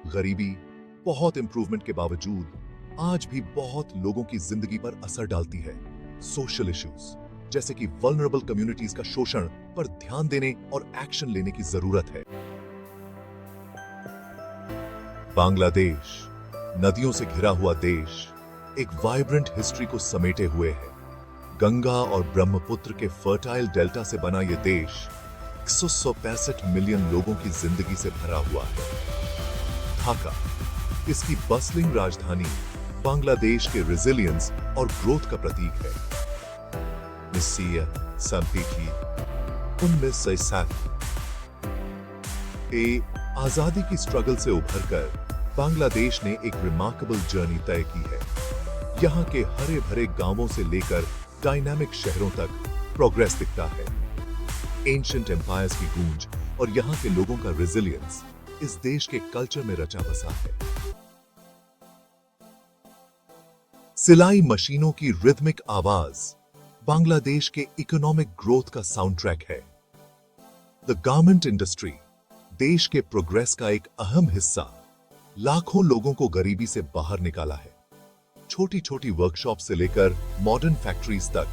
गरीबी, बहुत इंप्रूवमेंट के बावजूद आज भी बहुत लोगों की जिंदगी पर असर डालती है। सोशल इश्यूज जैसे कि वल्नरेबल कम्युनिटीज का शोषण पर ध्यान देने और एक्शन लेने की जरूरत है। बांग्लादेश नदियों से घिरा हुआ देश, एक वाइब्रेंट हिस्ट्री को समेटे हुए है। गंगा और ब्रह्मपुत्र के फर्टाइल डेल्टा से बना यह देश 165 मिलियन लोगों की जिंदगी से भरा हुआ है। ढाका इसकी बस्लिंग राजधानी बांग्लादेश के रेजिलियंस और ग्रोथ का प्रतीक है। मिसिया संपीकी 1960 आजादी की स्ट्रगल से उभरकर बांग्लादेश ने एक रिमार्केबल जर्नी तय की है। यहाँ के हरे भरे गांवों से लेकर डायनामिक शहरों तक प्रोग्रेस दिखता है। एंशिएंट एम्पायर्स की गूंज और यहाँ के लोगों का रेजिलियंस इस देश के कल्चर में रचा बसा है। सिलाई मशीनों की रिदमिक आवाज बांग्लादेश के इकोनॉमिक ग्रोथ का साउंड ट्रैक है। द गारमेंट इंडस्ट्री देश के प्रोग्रेस का एक अहम हिस्सा लाखों लोगों को गरीबी से बाहर निकाला है। छोटी छोटी वर्कशॉप से लेकर मॉडर्न फैक्ट्रीज तक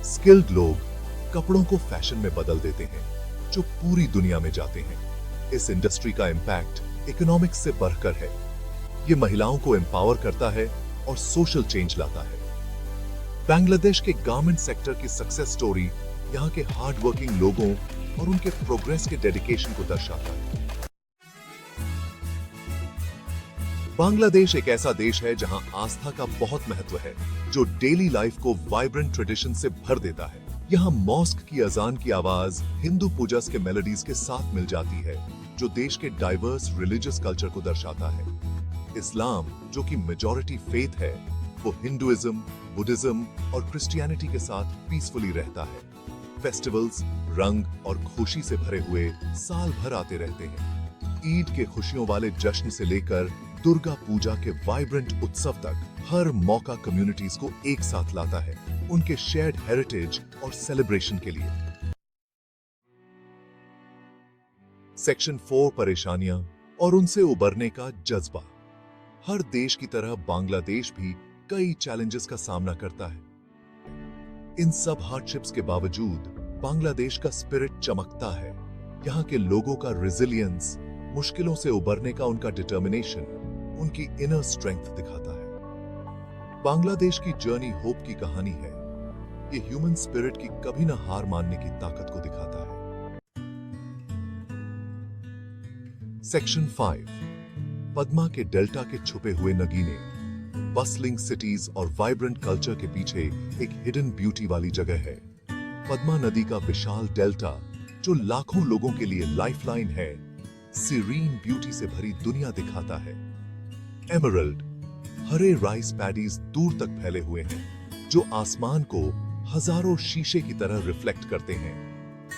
स्किल्ड लोग कपड़ों को फैशन में बदल देते हैं जो पूरी दुनिया में जाते हैं। इस इंडस्ट्री का इंपैक्ट इकोनॉमिक्स से बढ़कर है। ये महिलाओं को एम्पावर करता है और सोशल चेंज लाता है। बांग्लादेश के गारमेंट सेक्टर की सक्सेस स्टोरी यहाँ के हार्ड वर्किंग लोगों और उनके प्रोग्रेस के डेडिकेशन को दर्शाता है। बांग्लादेश एक ऐसा देश है जहां आस्था का बहुत महत्व है, जो डेली लाइफ को वाइब्रेंट ट्रेडिशन से भर देता है। यहाँ मॉस्क की अजान की आवाज हिंदू पूजस के मेलोडीज के साथ मिल जाती है, जो देश के डाइवर्स रिलीजियस कल्चर को दर्शाता है। इस्लाम, जो कि मेजॉरिटी फेथ है, वो हिंदुइज्म, बुद्धिज्म और क्रिश्चियनिटी के साथ पीसफुली रहता है। फेस्टिवल्स रंग और खुशी से भरे हुए साल भर आते रहते हैं। ईद के खुशियों वाले जश्न से लेकर दुर्गा पूजा के वाइब्रेंट उत्सव तक हर मौका कम्युनिटीज को एक साथ लाता है, उनके शेयर्ड हेरिटेज और सेलिब्रेशन के लिए। सेक्शन 4 परेशानियां और उनसे उबरने का जज्बा। हर देश की तरह बांग्लादेश भी कई चैलेंजेस का सामना करता है। इन सब हार्डशिप्स के बावजूद बांग्लादेश का स्पिरिट चमकता है। यहाँ के लोगों का रेजिलियंस, मुश्किलों से उबरने का उनका डिटर्मिनेशन, उनकी इनर स्ट्रेंथ दिखाता है। बांग्लादेश की जर्नी होप की कहानी है। ये ह्यूमन स्पिरिट की कभी ना हार मानने की ताकत को दिखाता है। सेक्शन 5 पद्मा के डेल्टा के छुपे हुए नगीने। बस्लिंग सिटीज और वाइब्रेंट कल्चर के पीछे एक हिडन ब्यूटी वाली जगह है। पद्मा नदी का विशाल डेल्टा, जो लाखों लोगों के लिए लाइफलाइन है, सीरीन ब्यूटी से भरी दुनिया दिखाता है। एमरल्ड हरे राइस पैडीज दूर तक फैले हुए हैं, जो आसमान को हजारों शीशे की तरह रिफ्लेक्ट करते हैं।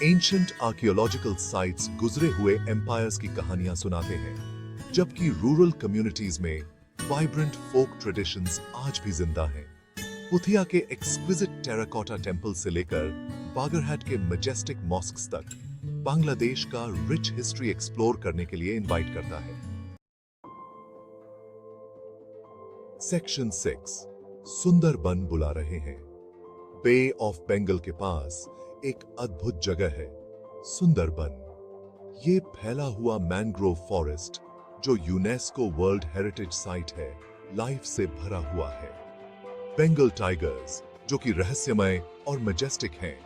एंशिएंट आर्कियोलॉजिकल साइट्स गुजरे हुए एम्पायर्स की कहानियां सुनाते हैं, जबकि रूरल कम्युनिटीज में वाइब्रेंट फोक ट्रेडिशंस आज भी जिंदा हैं। पुथिया के एक्सक्विजिट टेराकोटा टेम्पल से लेकर बागरहैट के मैजेस्टिक मॉस्क्स तक बांग्लादेश का रिच हिस्ट्री एक्सप्लोर करने के लिए इनवाइट करता है। सेक्शन 6 सुंदरबन बुला रहे हैं। बे ऑफ बंगाल के पास एक अद्भुत जगह है, सुंदरबन। ये फैला हुआ मैंग्रोव फॉरेस्ट, जो यूनेस्को वर्ल्ड हेरिटेज साइट है, लाइफ से भरा हुआ है। बंगाल टाइगर्स, जो कि रहस्यमय और मैजेस्टिक हैं,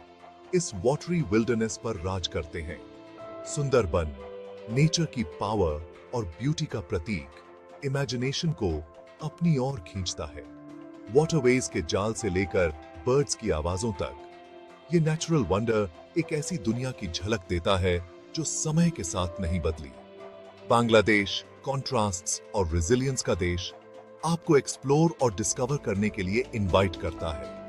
इस वाटरी विल्डरनेस पर राज करते हैं। सुंदरबन नेचर की पावर और ब्यूटी का प्रतीक, इमेजिनेशन को अपनी ओर खींचता है। वाटरवेज के जाल से लेकर बर्ड्स की आवाजों तक, ये नेचुरल वंडर एक ऐसी दुनिया की झलक देता है जो समय के साथ नहीं बदली। बांग्लादेश कॉन्ट्रास्ट्स और रेजिलियंस का देश आपको एक्सप्लोर और डिस्कवर करने के लिए इनवाइट करता है।